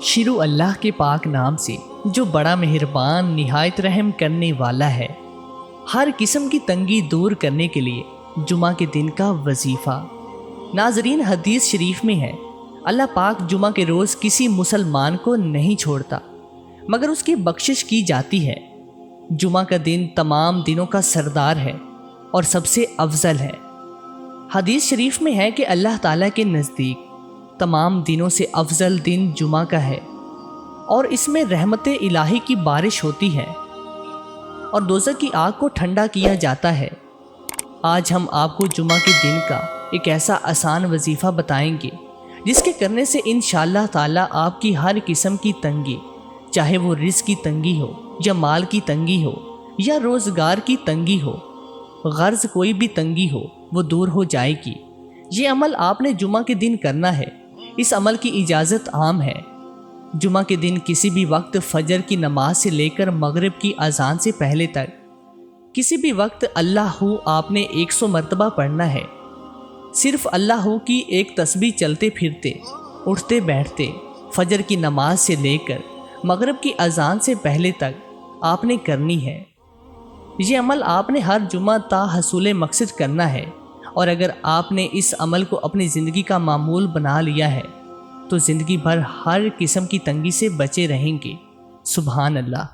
شروع اللہ کے پاک نام سے جو بڑا مہربان نہایت رحم کرنے والا ہے۔ ہر قسم کی تنگی دور کرنے کے لیے جمعہ کے دن کا وظیفہ۔ ناظرین، حدیث شریف میں ہے اللہ پاک جمعہ کے روز کسی مسلمان کو نہیں چھوڑتا مگر اس کی بخشش کی جاتی ہے۔ جمعہ کا دن تمام دنوں کا سردار ہے اور سب سے افضل ہے۔ حدیث شریف میں ہے کہ اللہ تعالیٰ کے نزدیک تمام دنوں سے افضل دن جمعہ کا ہے اور اس میں رحمت الہی کی بارش ہوتی ہے اور دوزخ کی آگ کو ٹھنڈا کیا جاتا ہے۔ آج ہم آپ کو جمعہ کے دن کا ایک ایسا آسان وظیفہ بتائیں گے جس کے کرنے سے انشاءاللہ تعالیٰ آپ کی ہر قسم کی تنگی، چاہے وہ رزق کی تنگی ہو یا مال کی تنگی ہو یا روزگار کی تنگی ہو، غرض کوئی بھی تنگی ہو، وہ دور ہو جائے گی۔ یہ عمل آپ نے جمعہ کے دن کرنا ہے۔ اس عمل کی اجازت عام ہے۔ جمعہ کے دن کسی بھی وقت فجر کی نماز سے لے کر مغرب کی اذان سے پہلے تک کسی بھی وقت اللہ ہو آپ نے 100 مرتبہ پڑھنا ہے۔ صرف اللہ ہو کی ایک تسبیح چلتے پھرتے، اٹھتے بیٹھتے، فجر کی نماز سے لے کر مغرب کی اذان سے پہلے تک آپ نے کرنی ہے۔ یہ عمل آپ نے ہر جمعہ تا حصول مقصد کرنا ہے، اور اگر آپ نے اس عمل کو اپنی زندگی کا معمول بنا لیا ہے تو زندگی بھر ہر قسم کی تنگی سے بچے رہیں گے۔ سبحان اللہ۔